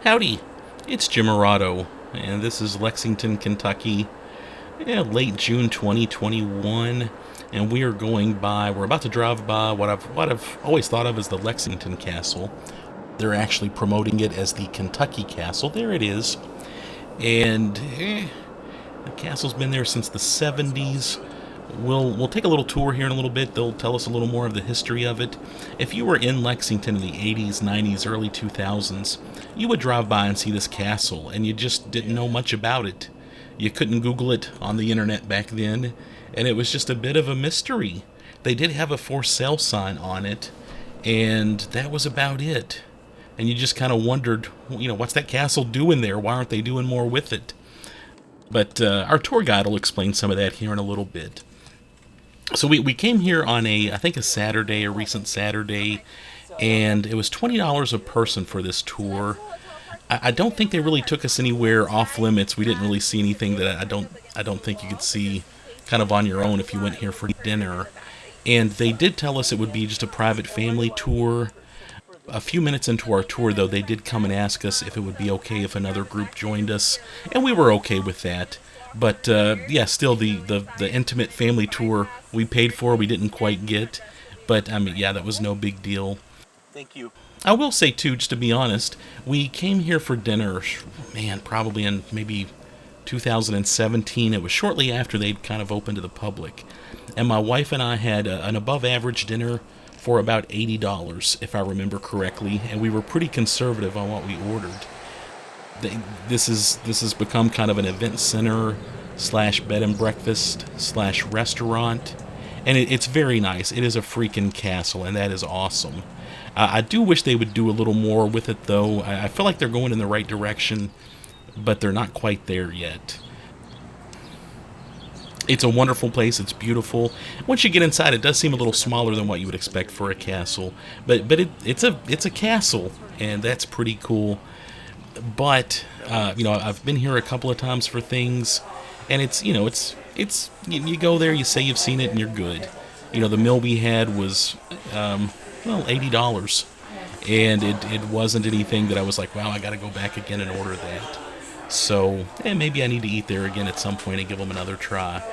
Howdy, it's Jim Arado, and this is Lexington, Kentucky, late June 2021, and we're about to drive by what I've always thought of as the Lexington Castle. They're actually promoting it as the Kentucky Castle. There it is, and the castle's been there since the 70s. We'll take a little tour here in a little bit. They'll tell us a little more of the history of it. If you were in Lexington in the 80s, 90s, early 2000s, you would drive by and see this castle, and you just didn't know much about it. You couldn't Google it on the internet back then, and it was just a bit of a mystery. They did have a for sale sign on it, and that was about it. And you just kind of wondered, what's that castle doing there? Why aren't they doing more with it? But our tour guide will explain some of that here in a little bit. So we came here on a recent Saturday, and it was $20 a person for this tour. I don't think they really took us anywhere off limits. We didn't really see anything that I don't think you could see kind of on your own if you went here for dinner. And they did tell us it would be just a private family tour. A few minutes into our tour, though, they did come and ask us if it would be okay if another group joined us, and we were okay with that. But still the intimate family tour we paid for, we didn't quite get. But that was no big deal. Thank you. I will say too, just to be honest, we came here for dinner, probably in maybe 2017. It was shortly after they'd kind of opened to the public. And my wife and I had an above average dinner for about $80, if I remember correctly, and we were pretty conservative on what we ordered. This has become kind of an event center / bed and breakfast / restaurant, and it's very nice. It is a freaking castle, and that is awesome. I do wish they would do a little more with it, though. I feel like they're going in the right direction, but they're not quite there yet. It's a wonderful place. It's beautiful. Once you get inside, it does seem a little smaller than what you would expect for a castle, but it's a castle, and that's pretty cool. But I've been here a couple of times for things, and it's you go there, you say you've seen it, and you're good. The meal we had was $80, and it wasn't anything that I was like, wow, I got to go back again and order that. So maybe I need to eat there again at some point and give them another try.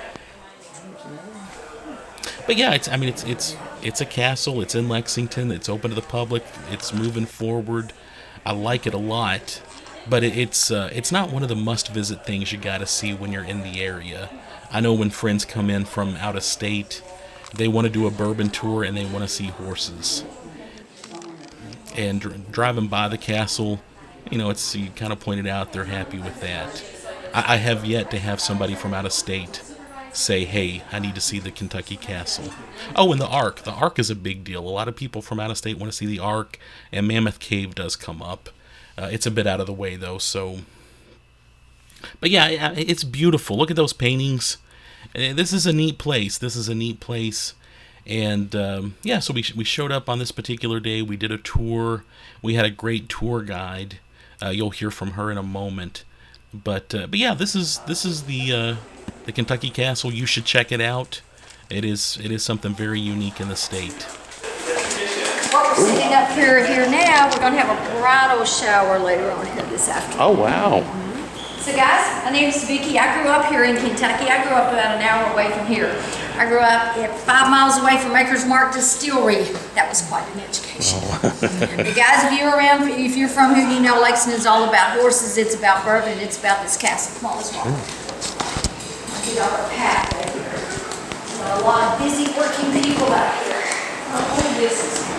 But yeah, it's a castle. It's in Lexington. It's open to the public. It's moving forward. I like it a lot. But it's not one of the must-visit things you got to see when you're in the area. I know when friends come in from out of state, they want to do a bourbon tour and they want to see horses. And driving by the castle, you kind of pointed out they're happy with that. I have yet to have somebody from out of state say, hey, I need to see the Kentucky Castle. Oh, and the Ark. The Ark is a big deal. A lot of people from out of state want to see the Ark, and Mammoth Cave does come up. It's a bit out of the way, though, so... But yeah, it's beautiful. Look at those paintings. This is a neat place. And, so we showed up on this particular day. We did a tour. We had a great tour guide. You'll hear from her in a moment. But yeah, this is the Kentucky Castle. You should check it out. It is something very unique in the state. What we're sitting up here now, we're going to have a bridal shower later on here this afternoon. Oh, wow. So guys, my name is Vicki. I grew up here in Kentucky. I grew up about an hour away from here. I grew up 5 miles away from Maker's Mark Distillery. That was quite an education. But guys, if you're from here, Lexington is all about horses. It's about bourbon. It's about this castle. Come on, let's walk. I'll get our path right here. A lot of busy working people out here. Oh, business.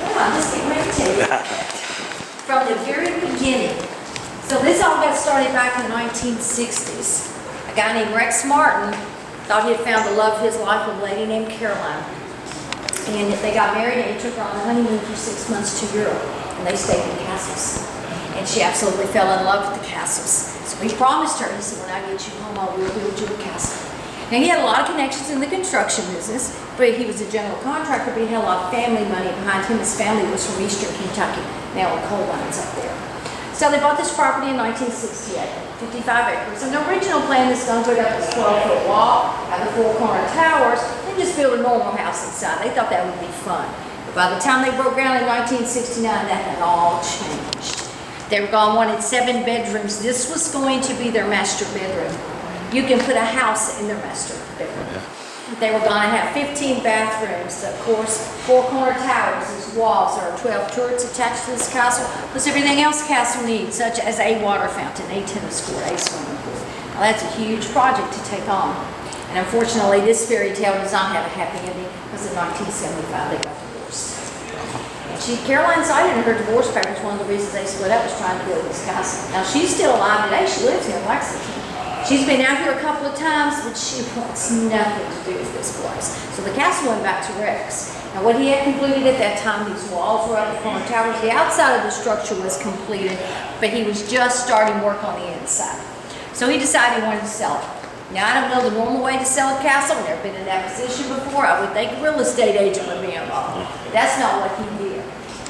Come on, let's get ready to tell you. From the very beginning. So this all got started back in the 1960s. A guy named Rex Martin thought he had found the love of his life with a lady named Caroline. And they got married and he took her on a honeymoon for 6 months to Europe. And they stayed in castles. And she absolutely fell in love with the castles. So he promised her, he said, when I get you home, I will build you a castle. Now he had a lot of connections in the construction business, but he was a general contractor, but he had a lot of family money behind him. His family was from eastern Kentucky, now in coal mines up there. So they bought this property in 1968, 55 acres. And the original plan is going to put up this 12-foot wall, have the 4 corner towers, and just build a normal house inside. They thought that would be fun. But by the time they broke ground in 1969, that had all changed. They were going wanted 7 bedrooms. This was going to be their master bedroom. You can put a house in their master bedroom. They were going to have 15 bathrooms, of course, 4 corner towers as walls. There are 12 turrets attached to this castle, plus everything else the castle needs, such as a water fountain, a tennis court, a swimming pool. Now that's a huge project to take on. And unfortunately, this fairy tale does not have a happy ending because in 1975 they got divorced. And Caroline cited in her divorce papers one of the reasons they split up was trying to build this castle. Now she's still alive today. She lives here in Lexington. She's been out here a couple of times, but she wants nothing to do with this place. So the castle went back to Rex. Now what he had completed at that time, these walls were up, the corner towers, the outside of the structure was completed, but he was just starting work on the inside. So he decided he wanted to sell it. Now I don't know the normal way to sell a castle. I've never been in that position before. I would think a real estate agent would be involved. That's not what he did.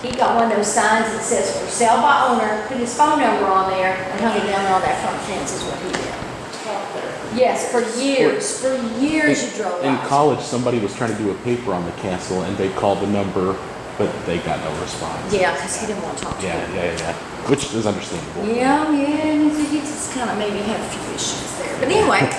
He got one of those signs that says for sale by owner, put his phone number on there, and hung it down on that front fence is what he did. Yes, for years you drove In by. college, somebody was trying to do a paper on the castle, and they called the number, but they got no response. Yeah, because he didn't want to talk to him. Yeah. Which is understandable. Yeah, he just kind of maybe had a few issues there. But anyway,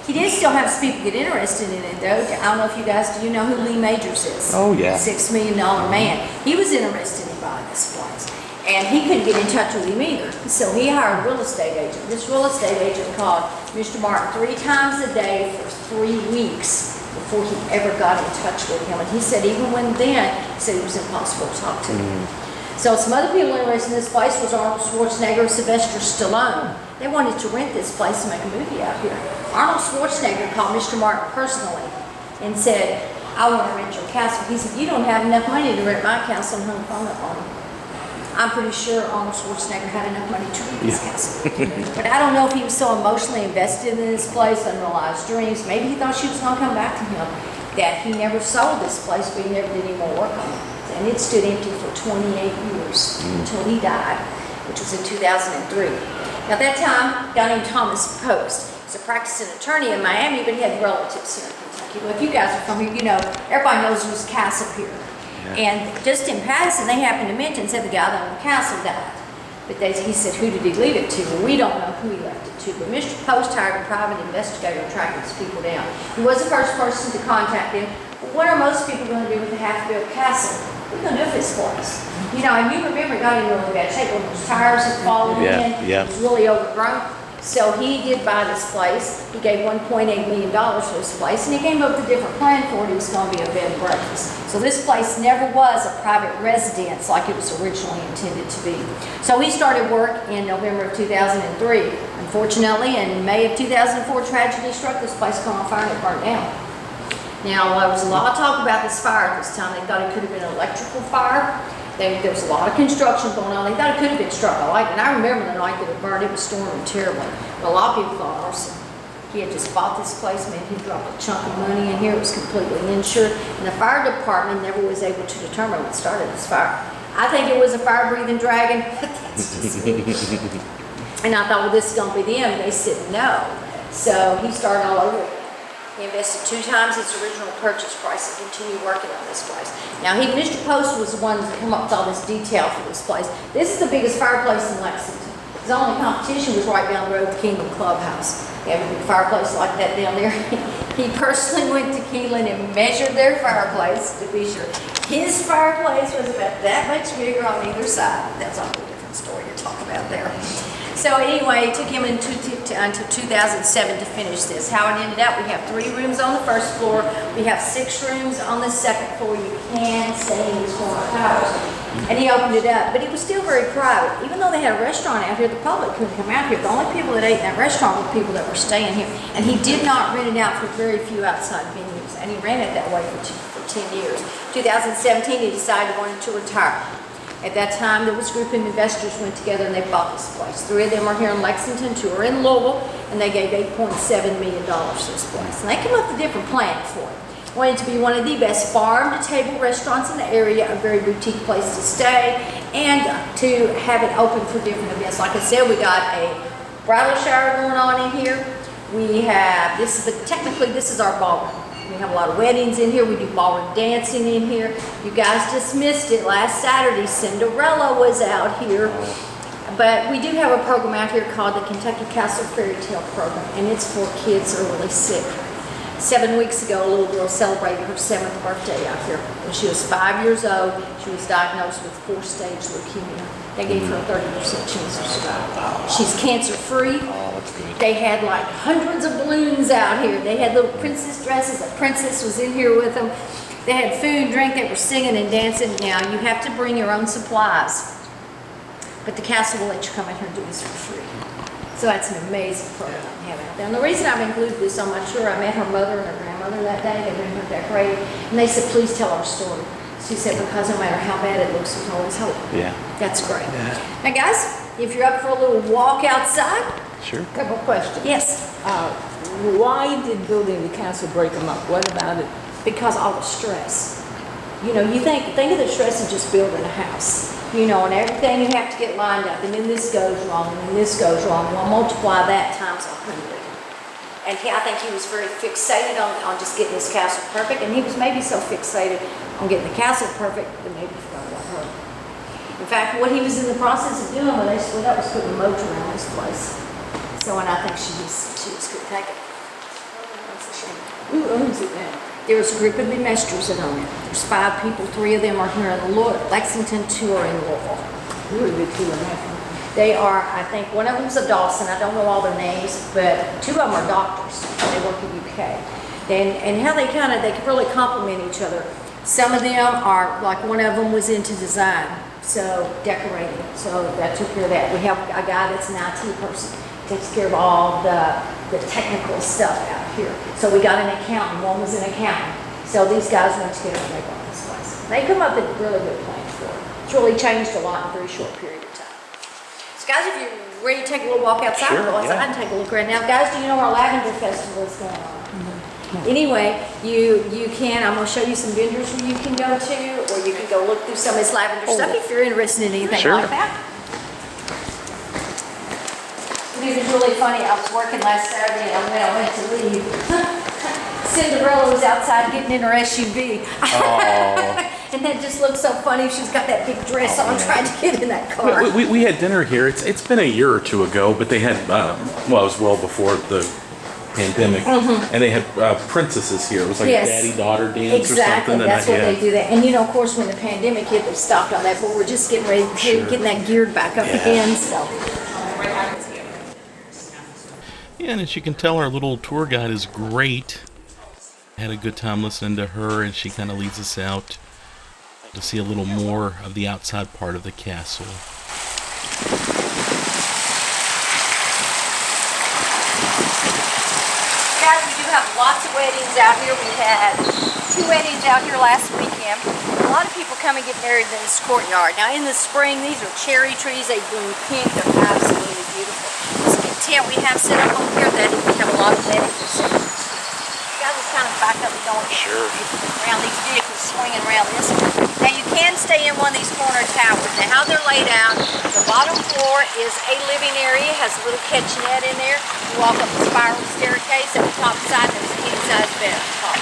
he did still have some people get interested in it, though. I don't know if you guys, do you know who Lee Majors is? Oh, yeah. $6 million man. He was interested in buying this place. And he couldn't get in touch with him either. So he hired a real estate agent. This real estate agent called Mr. Martin 3 times a day for 3 weeks before he ever got in touch with him. And he said even when then, he said it was impossible to talk to him. So some other people interested in this place was Arnold Schwarzenegger and Sylvester Stallone. They wanted to rent this place and make a movie out here. Arnold Schwarzenegger called Mr. Martin personally and said, I want to rent your castle. He said, you don't have enough money to rent my castle, and hung the phone up on him. I'm pretty sure Arnold Schwarzenegger had enough money to rent this castle. But I don't know if he was so emotionally invested in this place, unrealized dreams. Maybe he thought she was going to come back to him, that he never sold this place, but he never did any more work on it. And it stood empty for 28 years until he died, which was in 2003. Now at that time, a guy named Thomas Post was a practicing attorney in Miami, but he had relatives here in Kentucky. Well, if you guys are from here, you know, everybody knows there's a castle here. And just in passing, they happened to mention, said the guy that owned the castle died. But he said, who did he leave it to? Well, we don't know who he left it to. But Mr. Post hired a private investigator to track these people down. He was the first person to contact them. But what are most people going to do with a half-built castle? What are going to do with this place? You know, and you remember it got in really bad shape when those tires had fallen in. It was really overgrown. So he did buy this place. He gave $1.8 million for this place, and he came up with a different plan for it. It was going to be a bed and breakfast. So this place never was a private residence like it was originally intended to be. So he started work in November of 2003. Unfortunately, in May of 2004, tragedy struck. This place caught on fire and it burned down. Now, there was a lot of talk about this fire at this time. They thought it could have been an electrical fire. There was a lot of construction going on. They thought it could have been struck by lightning. And I remember the night that it burned, it was storming terribly. But a lot of people thought arson. He had just bought this place, man, he dropped a chunk of money in here. It was completely insured. And the fire department never was able to determine what started this fire. I think it was a fire-breathing dragon, but that's just me. And I thought, well, this is going to be the end. And they said no. So he started all over again. He invested 2 times his original purchase price and continued working on this place. Now, Mr. Post was the one that came up with all this detail for this place. This is the biggest fireplace in Lexington. His only competition was right down the road, the Kingdom Clubhouse. They have a big fireplace like that down there. He personally went to Keeneland and measured their fireplace to be sure. His fireplace was about that much bigger on either side. That's a whole different story to talk about there. So anyway, it took him until 2007 to finish this. How it ended up, we have 3 rooms on the first floor. We have 6 rooms on the second floor. You can stay in these corner towers. And he opened it up, but it was still very private. Even though they had a restaurant out here, the public couldn't come out here. The only people that ate in that restaurant were people that were staying here. And he did not rent it out for very few outside venues. And he ran it that way for 10 years. 2017, he decided he wanted to retire. At that time, there was a group of investors went together and they bought this place. 3 of them are here in Lexington, 2 are in Louisville, and they gave $8.7 million to this place. And they came up with a different plan for it. Wanted to be one of the best farm-to-table restaurants in the area, a very boutique place to stay, and to have it open for different events. Like I said, we got a bridal shower going on in here. We have, technically this is our ballroom. We have a lot of weddings in here. We do ballroom dancing in here. You guys just missed it. Last Saturday, Cinderella was out here. But we do have a program out here called the Kentucky Castle Fairy Tale Program, and it's for kids who are really sick. 7 weeks ago, a little girl celebrated her 7th birthday out here. When she was 5 years old, she was diagnosed with 4-stage leukemia. They gave her a 30% chance of survival. She's cancer-free. Oh, that's good. They had like hundreds of balloons out here. They had little princess dresses. A princess was in here with them. They had food, drink. They were singing and dancing. Now, you have to bring your own supplies. But the castle will let you come in here and do this for free. So that's an amazing program to have out there. And the reason I've included this on my tour, I met her mother and her grandmother that day. They were in her decorating. And they said, please tell our story. She said, because no matter how bad it looks, there's always hope. Yeah. That's great. Yeah. Now, guys, if you're up for a little walk outside. Sure. Couple of questions. Yes. Why did building the castle break them up? What about it? Because all the stress. You know, you think of the stress of just building a house. You know, and everything you have to get lined up, and then this goes wrong, and then this goes wrong. Well, multiply that times 100. And I think he was very fixated on just getting this castle perfect, and he was maybe so fixated on getting the castle perfect that maybe he forgot about her. In fact, what he was in the process of doing when they split up was putting a moat around this place. So, and I think she just couldn't take it. That's a shame. Who owns it now? There's a group of investors that own it. There's 5 people. 3 of them are here in Lexington, 2 are in Louisville. Who are the two in that? They are, I think, one of them's a Dawson. I don't know all their names, but 2 of them are doctors. They work at UK. And how they can really complement each other. Some of them are, like one of them was into design, so decorating. So that took care of that. We have a guy that's an IT person, takes care of all the technical stuff out here. So we got an accountant. One was an accountant. So these guys went together and they bought this place. They come up with really good plans for it. It's really changed a lot in a very short period of time. So guys, if you're ready to take a little walk outside, Sure, go outside yeah. and take a look around. Now, guys, do you know our Lavender Festival is going on? Anyway, you can, I'm going to show you some vendors where you can go to, or you can go look through some of this lavender stuff if you're interested in anything Sure. like that. It was really funny. I was working last Saturday and when I went to leave, Cinderella was outside getting in her SUV. And that just looked so funny. She's got that big dress on trying to get in that car. We had dinner here. It's been a year or 2 ago, but they had, it was well before the pandemic, and they had princesses here. It was like Yes. daddy-daughter dance Exactly, or something. that's what they do that. And you know, of course, when the pandemic hit, they stopped on that, but we're just getting ready to getting that geared back up again, so. Yeah, and as you can tell, our little tour guide is great. Had a good time listening to her, and she kind of leads us out to see a little more of the outside part of the castle. Guys, we do have lots of weddings out here. We had 2 weddings out here last weekend. A lot of people come and get married in this courtyard. Now in the spring, these are cherry trees. They bloom pink. They're absolutely beautiful. This big tent we have set up over here, that we have a lot of weddings. Guys, let's kind of back up and go around these vehicles swinging around this. Now you can stay in one of these corner towers. Now how they're laid out, the bottom floor is a living area, has a little kitchenette in there. You walk up the spiral staircase, at the top side there's a king-size bed on top.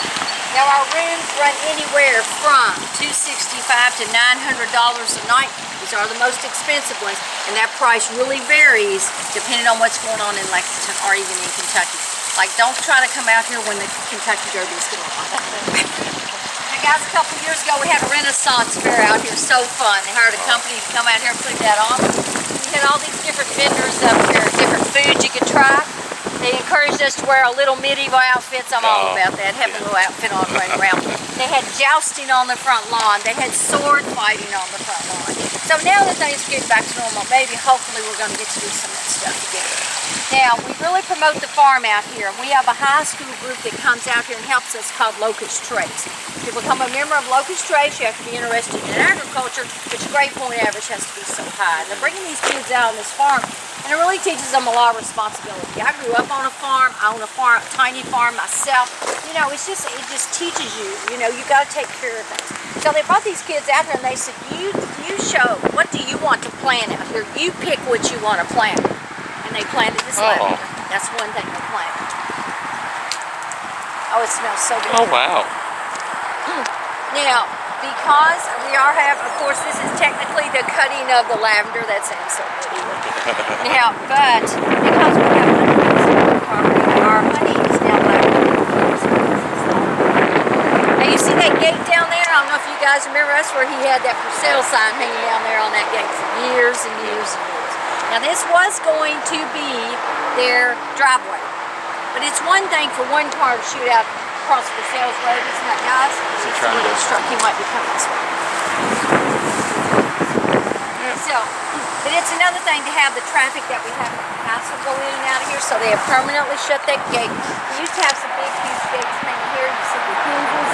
Now our rooms run anywhere from $265 to $900 a night. These are the most expensive ones, and that price really varies depending on what's going on in Lexington or even in Kentucky. Like, don't try to come out here when the Kentucky Derby is going on. Now guys, a couple years ago we had a Renaissance fair out here, so fun. They hired a company to come out here and put that on. We had all these different vendors up here, different foods you could try. They encouraged us to wear our little medieval outfits. I'm all about that. Have a little outfit on running around. They had jousting on the front lawn. They had sword fighting on the front lawn. So now that things are getting back to normal, maybe hopefully we're going to get to do some of that stuff again. Now, we really promote the farm out here. We have a high school group that comes out here and helps us called Locust Trace. To become a member of Locust Trace, you have to be interested in agriculture, but your grade point average has to be so high. And they're bringing these kids out on this farm, and it really teaches them a lot of responsibility. I grew up on a farm. I own a farm, a tiny farm myself. You know, it just teaches you, you know, you got to take care of things. So they brought these kids out here and they said, you show, what do you want to plant out here? You pick what you want to plant. And they planted this lavender. That's one thing they planted. Oh, it smells so good. Oh, wow. Now, because we are having, of course, this is technically the cutting of the lavender. That sounds so pretty. Now, but because we have property, our money is now Now you see that gate down there? I don't know if you guys remember, that's where he had that for sale sign hanging down there on that gate for years and years and years. Now this was going to be their driveway, but it's one thing for one car to shoot out across the sales road, isn't that, guys? Is he trying to- Truck, he might be coming this way. So, but it's another thing to have the traffic that we have in the castle go in and out of here, so they have permanently shut that gate. We used to have some big, huge gates hanging here, you see the hinges,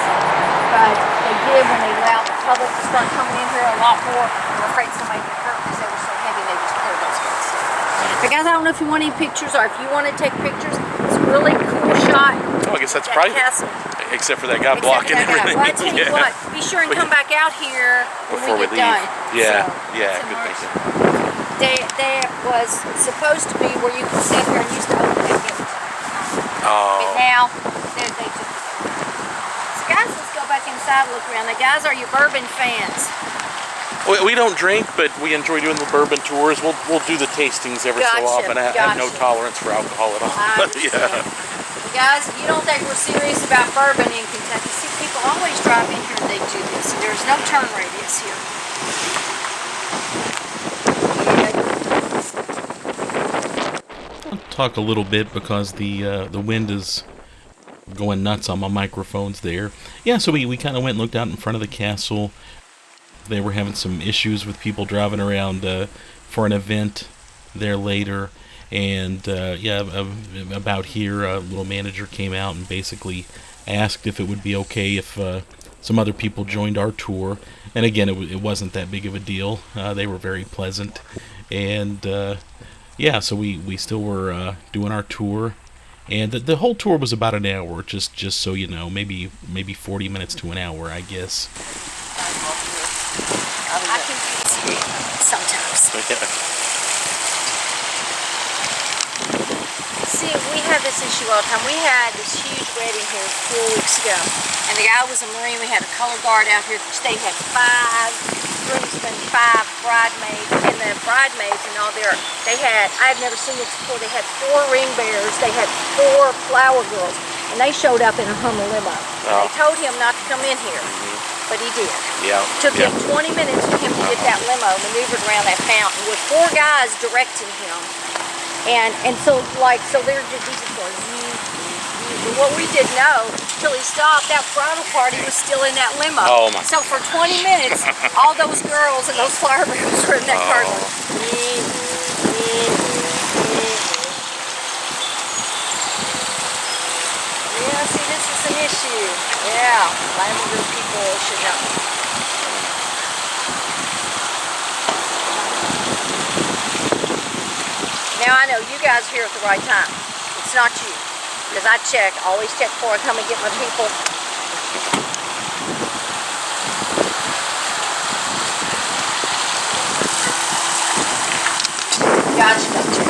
but they did when they allowed the public to start coming in here a lot more. I'm afraid somebody got hurt because they were so heavy, they just pulled those gates down. But guys, I don't know if you want any pictures, or if you want to take pictures, it's a really cool shot. Oh, I guess that's That private. castle. Except for that guy blocking everything. Well, I tell you what, be sure and come back out here when Before we we get leave. done. Yeah, So, yeah, it's good in thinking. There was supposed to be where you could sit here and used to open that gate. But Oh, now, they took it. So guys, let's go back inside and look around. The guys, are you bourbon fans? we don't drink, but we enjoy doing the bourbon tours. We'll do the tastings every so Gotcha, often. I have no gotcha. tolerance for alcohol at all. I understand. Yeah. Well, guys, if you don't think we're serious about bourbon in Kentucky, see, people always drive in here and they do this. And there's no turn radius here. I'll talk a little bit because the wind is going nuts on my microphones there. Yeah, so we kind of went and looked out in front of the castle. They were having some issues with people driving around for an event there later. And about here, a little manager came out and basically asked if it would be okay if some other people joined our tour. And again, it wasn't that big of a deal. They were very pleasant. And so we still were doing our tour. And the whole tour was about an hour, just so you know, maybe 40 minutes to an hour, I guess. I can see sometimes. See, we have this issue all the time. We had this huge wedding here 4 weeks ago, and the guy was a Marine. We had a color guard out here. They had 5 groomsmen, 5 bridesmaids, and the bridesmaids and all there. I've never seen this before. They had 4 ring bearers. They had 4 flower girls, and they showed up in a Hummer limo. And they told him not to come in here, but he did. Yeah. Took him 20 minutes for him to get that limo maneuvered around that fountain with 4 guys directing him. And so they're just going, what we didn't know till he stopped, that bridal party was still in that limo. Oh my. So for 20 minutes, all those girls and those flower girls were in that car going, yeah, see, this is an issue. Yeah, Lavender people should know. Now I know you guys are here at the right time. It's not you. Because I always check before I come and get my people. Gotcha.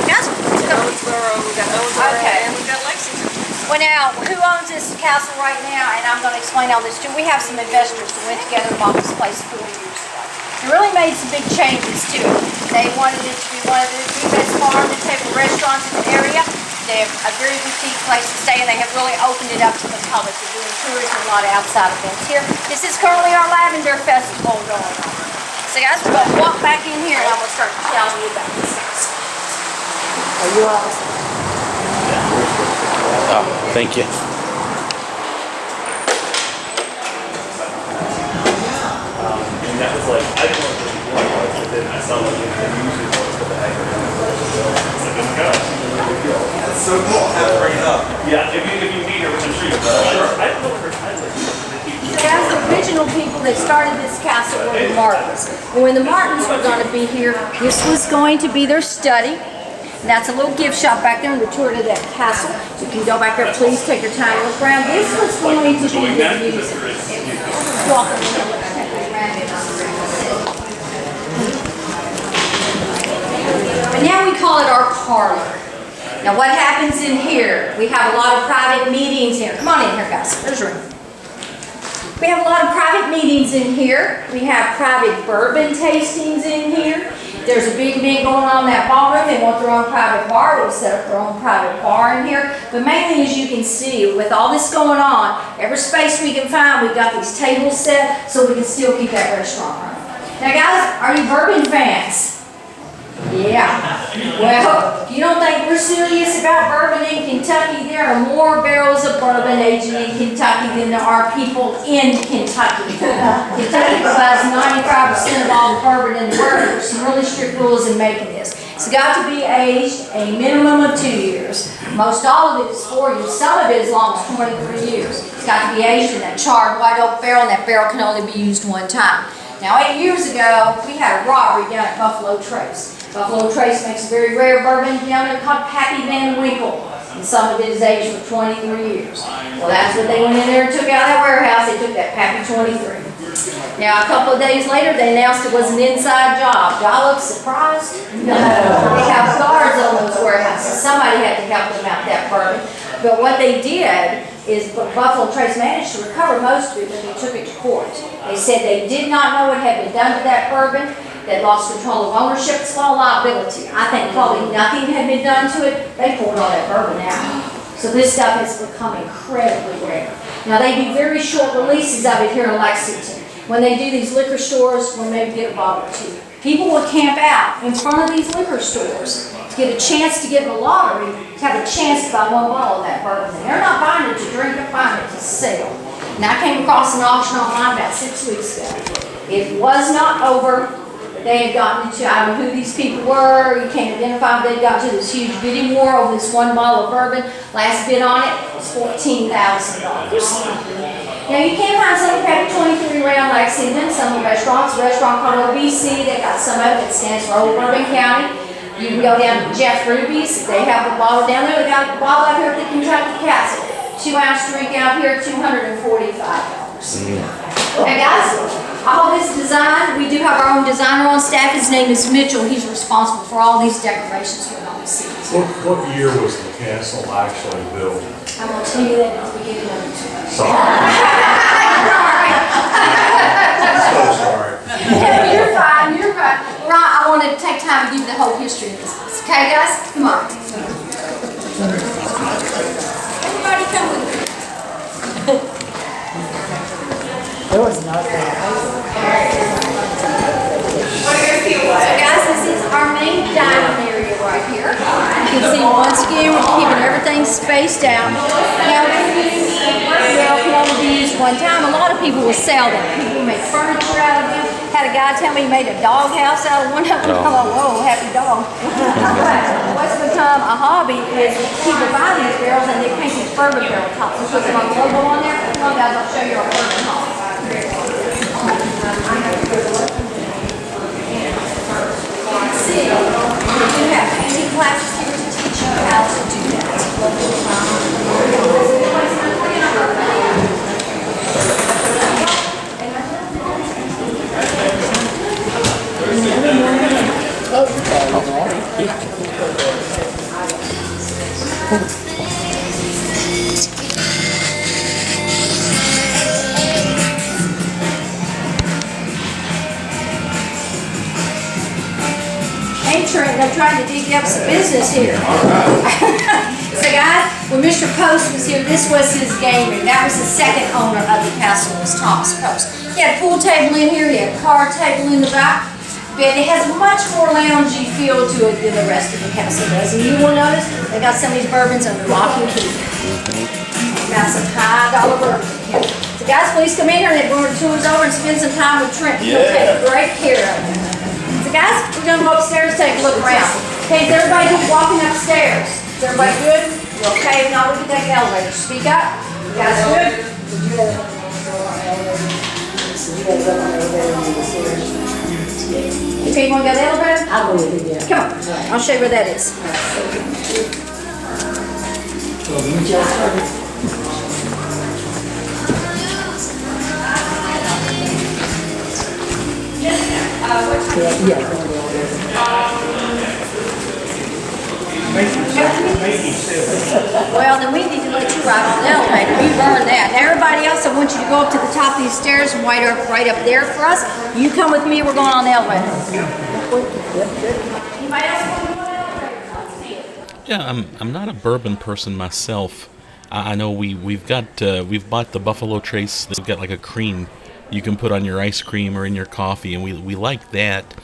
Guys, we got Owensboro, and we got Lexington. Well now, who owns this castle right now? And I'm going to explain all this too. We have some investors who went together and bought this place 4 years ago. They really made some big changes to it. They wanted it to be one of the best farm and table restaurants in the area. They have a very boutique place to stay, and they have really opened it up to the public. They're doing tours and a lot of outside events here. This is currently our Lavender Festival going on. So guys, we're going to walk back in here and I'm going to start telling you about this house. Are you all? Oh, thank you. And that was like, I didn't know what the one was, but then I saw like the music was for the heck of it. It's like, oh my gosh. That's so cool. I have to bring it up. Yeah, if you meet her, which I'm sure you will. Sure. I didn't know her title. So guys, the original people that started this castle were the Martins. And when the Martins were going to be here, this was going to be their study. And that's a little gift shop back there on the tour to that castle. You can go back there, please take your time and look around. This was going to be the music. Welcome. But now we call it our parlor. Now what happens in here? We have a lot of private meetings here. Come on in here, guys. There's room. We have a lot of private meetings in here. We have private bourbon tastings in here. There's a big event going on in that ballroom. They want their own private bar. They'll set up their own private bar in here. But mainly, as you can see, with all this going on, every space we can find, we've got these tables set so we can still keep that restaurant running. Now, guys, are you bourbon fans? Yeah. Well, if you don't think we're serious about bourbon in Kentucky, there are more barrels of bourbon aging in Kentucky than there are people in Kentucky. Kentucky provides 95% of all the bourbon in the world. There's some really strict rules in making this. It's got to be aged a minimum of 2 years. Most all of it is 4 years. Some of it as long as 23 years. It's got to be aged in that charred white oak barrel, and that barrel can only be used one time. Now, 8 years ago, we had a robbery down at Buffalo Trace. Buffalo Trace makes a very rare bourbon down there called Pappy Van Winkle. And some of it is aged for 23 years. Well, that's what they went in there and took out of that warehouse. They took that Pappy 23. Now, a couple of days later, they announced it was an inside job. Y'all look surprised? No. They have guards on those warehouses. Somebody had to help them out that bourbon. But what they did is Buffalo Trace managed to recover most of it when they took it to court. They said they did not know what had been done to that bourbon. They lost control of ownership, small liability. I think probably nothing had been done to it. They poured all that bourbon out. So this stuff has become incredibly rare. Now they do very short releases of it here in Lexington. When they do these liquor stores, we'll maybe get a bottle or two. People will camp out in front of these liquor stores to get a chance to get in the lottery, to have a chance to buy one bottle of that bourbon. And they're not buying it to drink, they're buying it to sell. And I came across an auction online about 6 weeks ago. It was not over. They had gotten into, I don't know who these people were, you can't identify them, they got to this huge bidding war over this one bottle of bourbon. Last bid on it was $14,000. Now you can find some Pappy 23 around Lexington, some restaurants, a restaurant called OBC, they got some of it that stands for Old Bourbon County. You can go down to Jeff Ruby's, they have a bottle down there, they got a bottle out here at the Kentucky Castle. 2-ounce drink out here, $245. Now guys, all this design, we do have our own designer on staff. His name is Mitchell. He's responsible for all these decorations we're going to see. What year was the castle actually built? I'm going to tell you that at the beginning of it. Sorry. So sorry. You're fine, you're fine. Right, I want to take time to give you the whole history of this. Okay, guys? Come on. Everybody come with me. There was nothing. So guys, this is our main dining area right here. You can see once again we're keeping everything spaced out. Now well, can only be used one time. A lot of people will sell them. People make furniture out of them. Had a guy tell me he made a dog house out of one of them. I thought, whoa, happy dog. What's become a hobby is people buy these barrels and they paint these bourbon barrel tops and put their own logo on there. Come on guys, I'll show you our bourbon hall. See, we do have painting classes here to teach you how to do that. They're trying to dig up some business here. So guys, when Mr. Post was here, this was his gaming. That was the second owner of the castle, was Thomas Post. He had a pool table in here, he had a card table in the back, but it has much more loungy feel to it than the rest of the castle does. And you will notice they got some of these bourbons under lock and key. Got some high dollar bourbons in here. So guys, please come in here and bring the tours over and spend some time with Trent. He'll take great care of you. So guys, we're going to go upstairs and take a look around. Okay, is everybody just walking upstairs? Is everybody good? You okay? If not, we can take the elevator. Speak up. You guys good? Okay, you want to go to the elevator? I'll go with you, yeah. Come on. I'll show you where that is. Well, then we need to let you ride on the elevator. You learn that. Now, everybody everybody else, I want you to go up to the top of these stairs and right up there for us. You come with me, we're going on the elevator. Anybody else want to go on the elevator? Let's see it. Yeah, I'm not a bourbon person myself. I know we've bought the Buffalo Trace. They've got like a cream you can put on your ice cream or in your coffee, and we like that.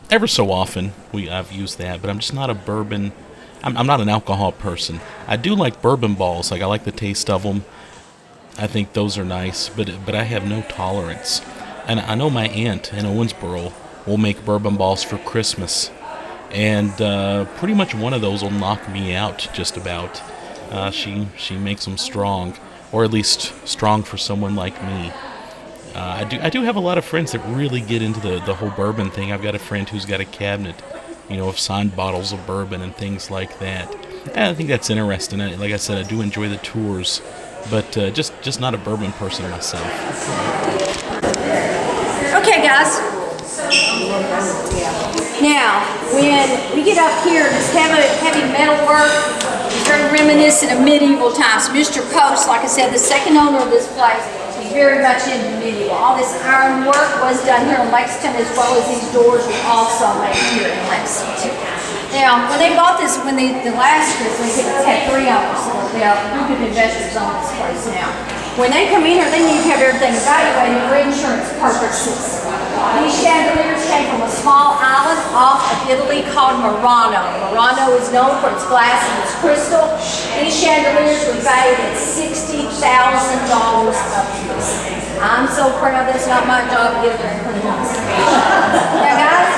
Ever so often I've used that, but I'm just not a bourbon. I'm not an alcohol person. I do like bourbon balls. Like, I like the taste of them. I think those are nice, but I have no tolerance. And I know my aunt in Owensboro will make bourbon balls for Christmas, and pretty much one of those will knock me out just about. She makes them strong, or at least strong for someone like me. I do have a lot of friends that really get into the whole bourbon thing. I've got a friend who's got a cabinet, of signed bottles of bourbon and things like that. And I think that's interesting. Like I said, I do enjoy the tours, but just not a bourbon person myself. Okay, guys. Now, when we get up here, this heavy metal work is very reminiscent of medieval times. Mr. Post, like I said, the second owner of this place, is very much into medieval. All this iron work was done here in Lexington, as well as these doors were also made here in Lexington. Now, when they bought this, the last Christmas, it had 3 owners. We have group of investors on this place now. When they come in here, they need to have everything evaluated for insurance purposes. These chandeliers came from a small island off of Italy called Murano. Murano is known for its glass and its crystal. These chandeliers were valued at $60,000 a piece. I'm so proud that's not my job to get there and put it on. Now, guys,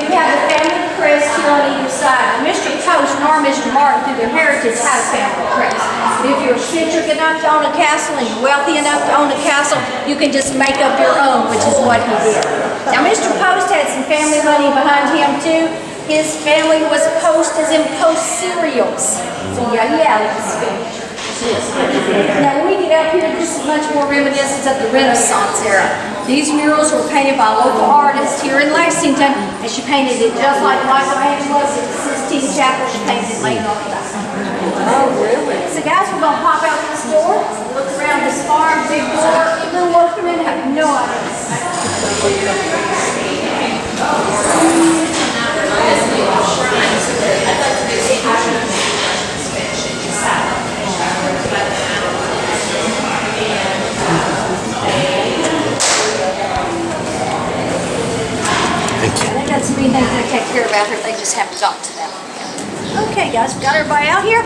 you have the family crest here on either side. Now, Mr. Post nor Mr. Martin, through their heritage, had a family crest. If you're eccentric enough to own a castle and you're wealthy enough to own a castle, you can just make up your own, which is what he did. Now, Mr. Post had some family money behind him, too. His family was Post as in Post cereals. So, yeah, he had a Spanish. Now, when we get up here, this is much more reminiscent of the Renaissance era. These murals were painted by a local artist here in Lexington, and she painted it just like Michelangelo's in the Sistine Chapel. She painted it laying on the back. Oh, really? So, guys, we're going to pop out this door, look around this farm, big door, little workmen, have no idea. They got some things they take care of out here. They just haven't got to them. Okay, guys, we got everybody out here?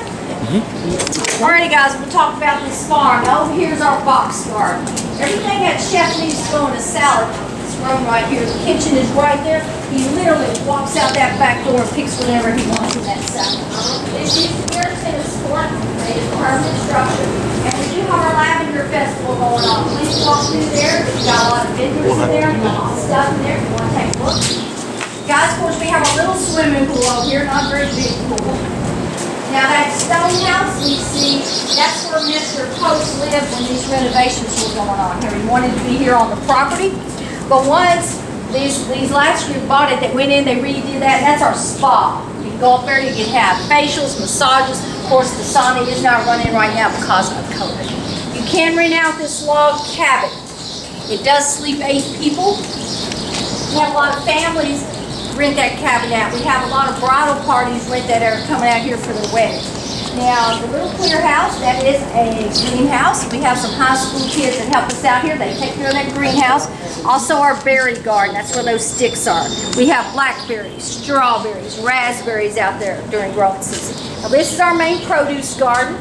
Alrighty, guys, we'll talk about this farm. Now, over here's our box garden. Everything that chef needs to go in a salad, this room right here, the kitchen is right there. He literally walks out that back door and picks whatever he wants in that salad. This is here tennis court. It is permanent structure. And we do have our Lavender Festival going on. Please walk through there. We've got a lot of vendors in there, a lot of stuff in there if you want to take a look. Guys, of course, we have a little swimming pool over here, not a very big pool. Now that stone house we see, that's where Mr. Post lived when these renovations were going on here. He wanted to be here on the property. But once these last group bought it, they went in, they redid that, and that's our spa. You can go up there, you can have facials, massages. Of course, the sauna is not running right now because of COVID. You can rent out this log cabin. It does sleep 8 people. We have a lot of families rent that cabin out. We have a lot of bridal parties rent that are coming out here for their wedding. Now, the little clear house, that is a greenhouse. We have some high school kids that help us out here. They take care of that greenhouse. Also, our berry garden, that's where those sticks are. We have blackberries, strawberries, raspberries out there during growing season. Now, this is our main produce garden.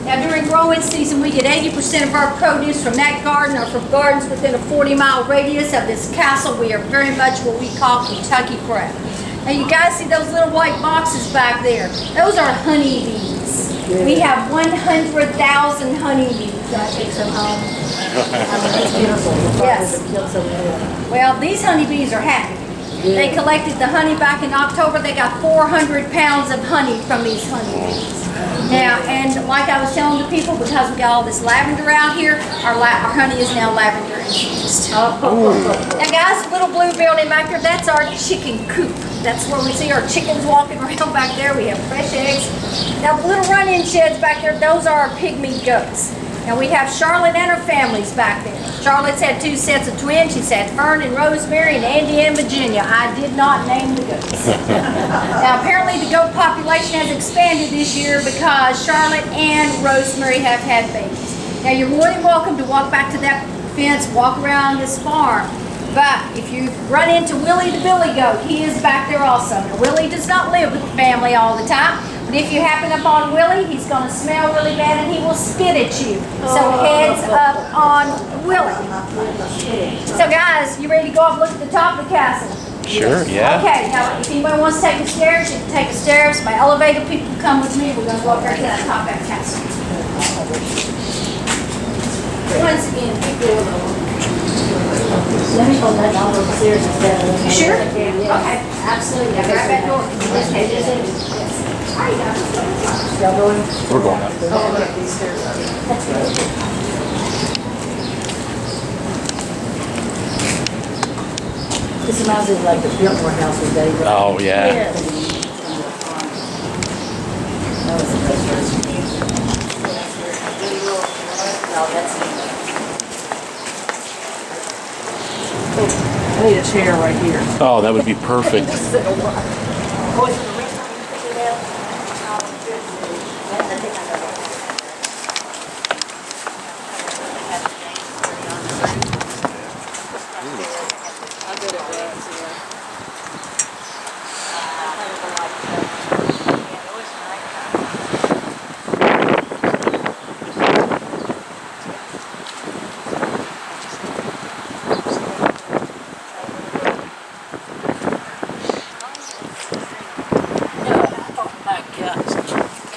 Now, during growing season, we get 80% of our produce from that garden or from gardens within a 40-mile radius of this castle. We are very much what we call Kentucky proud. Now, you guys see those little white boxes back there? Those are honeybees. We have 100,000 honeybees. I take some home. That's beautiful. Yes. Well, these honeybees are happy. They collected the honey back in October. They got 400 pounds of honey from these honeybees. Now, and like I was telling the people, because we got all this lavender out here, our honey is now lavender infused. Now, guys, the little blue building back there, that's our chicken coop. That's where we see our chickens walking around back there. We have fresh eggs. Now, the little run-in sheds back there, those are our pygmy goats. Now we have Charlotte and her families back there. Charlotte's had 2 sets of twins. She's had Fern and Rosemary and Andy and Virginia. I did not name the goats. Now apparently the goat population has expanded this year because Charlotte and Rosemary have had babies. Now you're more than welcome to walk back to that fence, walk around this farm. But if you run into Willie the billy goat, he is back there also. Now Willie does not live with the family all the time. But if you happen upon Willie, he's going to smell really bad and he will spit at you. So heads up on Willie. So guys, you ready to go up and look at the top of the castle? Sure, yeah. Okay, now if anybody wants to take the stairs, you can take the stairs. My elevator people come with me. We're going to go up there to that top of that castle. Once again, Let me go let all those stairs instead of. you sure? Okay, absolutely. Now grab that door. Yes. There you go. Y'all going? We're going up. Oh, look, these stairs are. This reminds me of like the Biltmore house with Dave. Oh, yeah. That was the best restaurant. No, that's it. I need a chair right here. Oh, that would be perfect.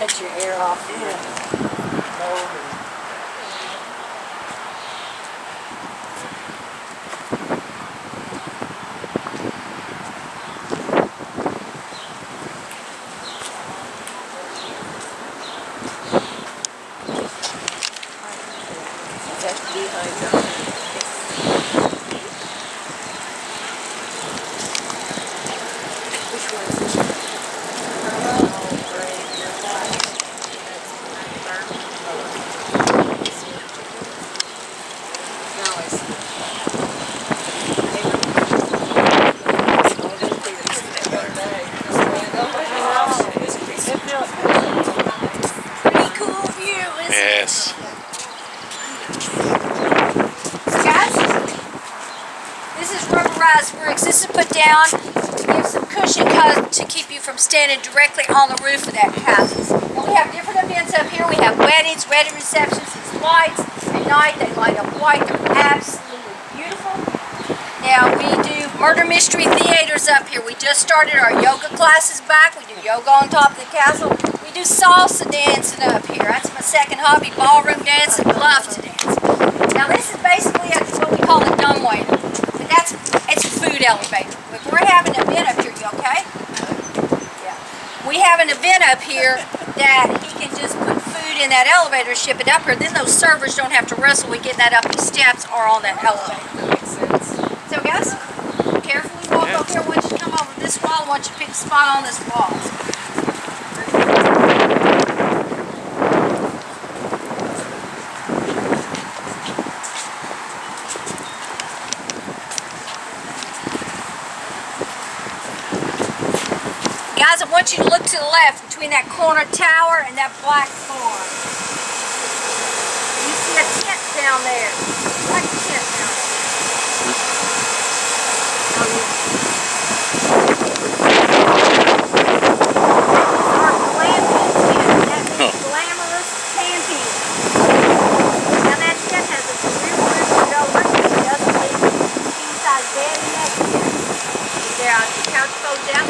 Cut your hair off. Pretty cool view, isn't it? Yes. Guys, this is rubberized bricks. This is put down to give some cushion to keep you from standing directly on the roof of that house. And we have different events up here. We have weddings, wedding receptions, these lights at night. They light up white. They're absolutely beautiful. Now we do murder mystery theaters up here. We just started our yoga classes back. We do yoga on top of the castle. We do salsa dancing up here. That's my second hobby, ballroom dancing. Love to dance. Now this is basically what we call a dumbwaiter. But it's a food elevator. If we're having an event up here, you okay? Yeah. We have an event up here that he can just put food in that elevator and ship it up here. Then those servers don't have to wrestle with getting that up the steps or on that elevator. Makes sense. So guys, carefully walk up here once you come over this wall. Once you pick a spot on this wall. Guys, I want you to look to the left between that corner tower and that black barn. You see a tent down there. Like a tent down there. Our glamping tent. That means glamorous camping. Now that tent has a real roof over it. It doesn't leave a king-size bed in that tent. There, the couch folds down.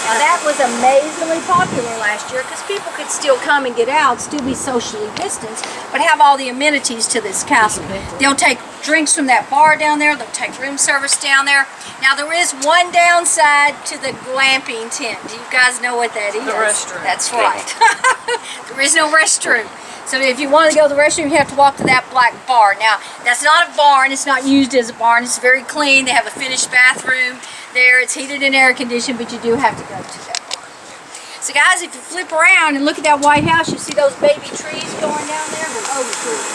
Now that was amazingly popular last year because people could still come and get out, still be socially distanced, but have all the amenities to this castle. They'll take drinks from that bar down there, they'll take room service down there. Now there is one downside to the glamping tent. Do you guys know what that is? The restroom. That's right. There is no restroom. So if you want to go to the restroom, you have to walk to that black bar. Now, that's not a barn. It's not used as a barn. It's very clean. They have a finished bathroom there. It's heated and air conditioned, but you do have to go to that bar. So guys, if you flip around and look at that White House, you see those baby trees going down there? They're oak trees.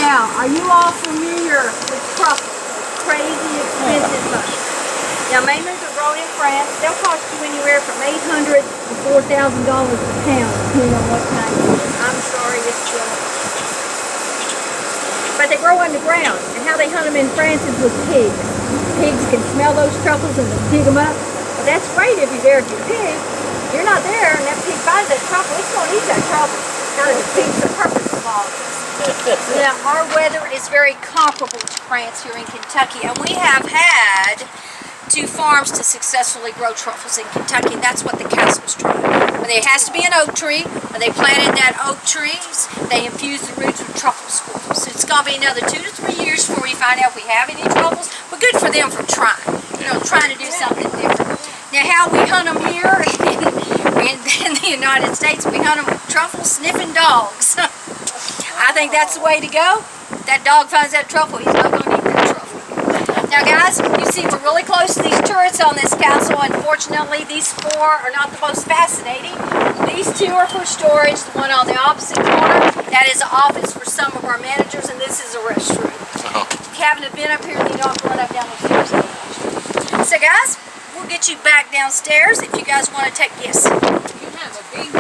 Now, are you all familiar with truffles? Crazy expensive mushrooms. Now, mainly they're grown in France. They'll cost you anywhere from $800 to $4,000 per pound, depending on what kind you get. I'm sorry, it's but they grow underground, and how they hunt them in France is with pigs. Pigs can smell those truffles and they'll dig them up. Well, that's great if you're there with your pig. You're not there, and that pig finds that truffle. It's going to eat that truffle. Kind of defeats the purpose of all of this. Now, our weather is very comparable to France here in Kentucky, and we have had 2 farms to successfully grow truffles in Kentucky, and that's what the castle's trying. But there has to be an oak tree. When they planted that oak trees, they infused the roots with truffle spores. So it's going to be another 2 to 3 years before we find out if we have any truffles, but good for them for trying. You know, trying to do something different. Now, how we hunt them here in the United States, we hunt them with truffle sniffing dogs. I think that's the way to go. If that dog finds that truffle, he's not going to eat that truffle. Now guys, you see we're really close to these turrets on this castle. Unfortunately, these 4 are not the most fascinating. These 2 are for storage. The one on the opposite corner, that is an office for some of our managers, and this is a restroom. If you have an event up here, you don't have to run up down those stairs. So guys, we'll get you back downstairs if you guys want to take this. You have a big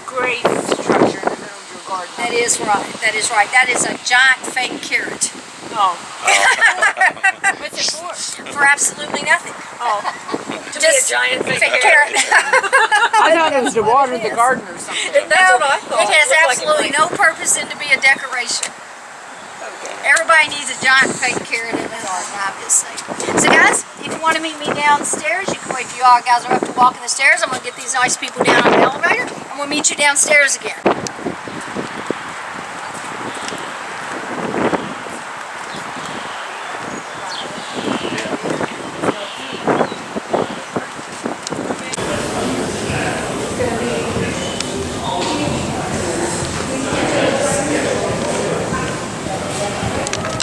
gray structure in the middle of your garden. That is right. That is right. That is a giant fake carrot. Oh. What's it for? For absolutely nothing. Oh. To be a giant fake carrot. I thought it was to water the garden or something. That's what I thought. It has absolutely no purpose than to be a decoration. Everybody needs a giant fake carrot in their garden, I'm just saying. So guys, if you want to meet me downstairs, you can wait. If you all guys are up to walking the stairs, I'm going to get these nice people down on the elevator, and we'll meet you downstairs again.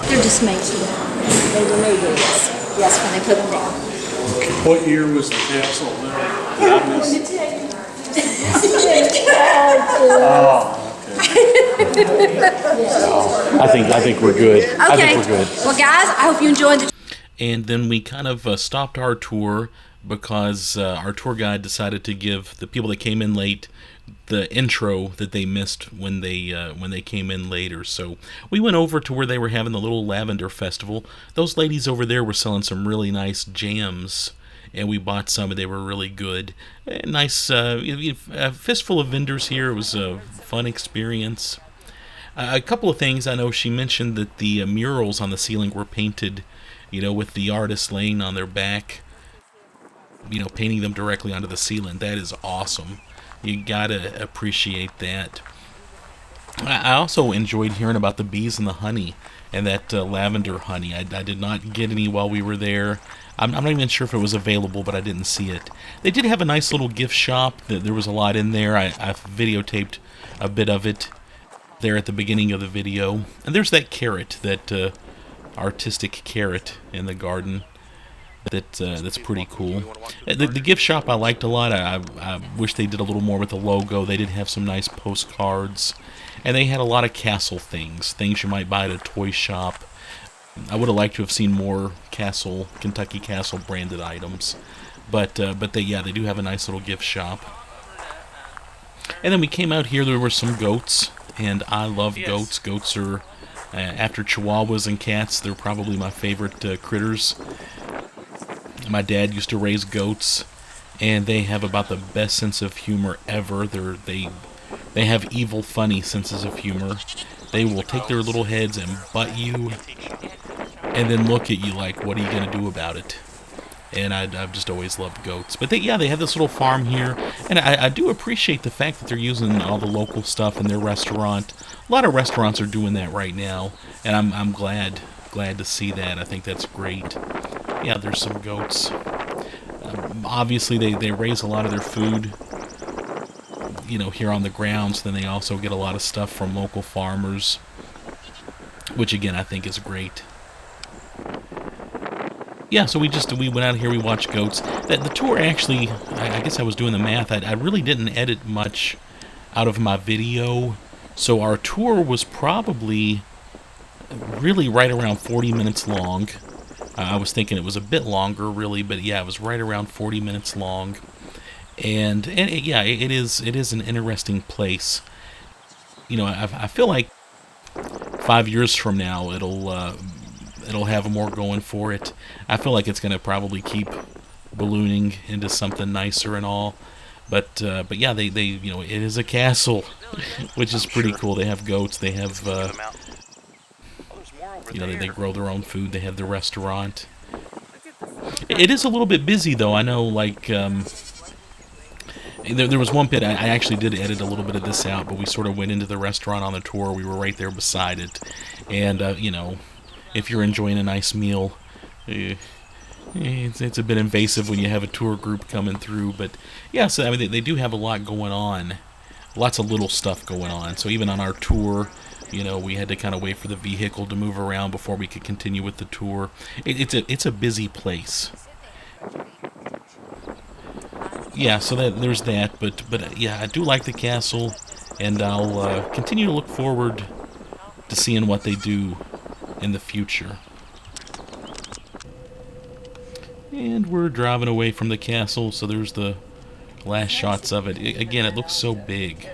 They're just made here. They were made here. Yes, when they put them down. What year was the castle there? I think we're good. I Okay. think we're good. Well, guys, I hope you enjoyed the And then we kind of stopped our tour because our tour guide decided to give the people that came in late the intro that they missed when they came in later. So we went over to where they were having the little Lavender Festival. Those ladies over there were selling some really nice jams, and we bought some, and they were really good. A nice a fistful of vendors here. It was a fun experience. A couple of things. I know she mentioned that the murals on the ceiling were painted, with the artist laying on their back, painting them directly onto the ceiling. That is awesome. You gotta appreciate that. I also enjoyed hearing about the bees and the honey, and that lavender honey. I did not get any while we were there. I'm not even sure if it was available, but I didn't see it. They did have a nice little gift shop. There was a lot in there. I videotaped a bit of it there at the beginning of the video. And there's that carrot, that artistic carrot in the garden. That's pretty cool. The gift shop I liked a lot. I wish they did a little more with the logo. They did have some nice postcards, and they had a lot of castle things you might buy at a toy shop. I would have liked to have seen more Kentucky Castle branded items, but they do have a nice little gift shop. And then we came out here. There were some goats, and I love goats. Goats are after chihuahuas and cats, they're probably my favorite critters. My dad used to raise goats, and they have about the best sense of humor ever. They have evil, funny senses of humor. They will take their little heads and butt you, and then look at you like, what are you going to do about it? And I've just always loved goats. But they have this little farm here, and I do appreciate the fact that they're using all the local stuff in their restaurant. A lot of restaurants are doing that right now, and I'm glad to see that. I think that's great. Yeah, there's some goats. Obviously, they raise a lot of their food, here on the grounds. Then they also get a lot of stuff from local farmers, which again I think is great. yeah, so we went out here, we watched goats. The tour actually, I guess I was doing the math. I really didn't edit much out of my video, so our tour was probably really right around 40 minutes long. I was thinking it was a bit longer, really, but yeah, it was right around 40 minutes long. And yeah, it is an interesting place. You know, I feel like 5 years from now it'll have more going for it. I feel like it's going to probably keep ballooning into something nicer and all. But yeah, they you know, it is a castle, which is pretty cool. They have goats. They have you know, they grow their own food. They have the restaurant. It is a little bit busy though. I know, like there was one bit, I actually did edit a little bit of this out, but we sort of went into the restaurant on the tour. We were right there beside it. And, you know, if you're enjoying a nice meal, it's a bit invasive when you have a tour group coming through. But, yeah, so, I mean, they do have a lot going on. Lots of little stuff going on. So even on our tour, you know, we had to kind of wait for the vehicle to move around before we could continue with the tour. It's a busy place. Yeah, so there's that, but yeah, I do like the castle, and I'll continue to look forward to seeing what they do in the future. And we're driving away from the castle, so there's the last shots of it. Again, it looks so big.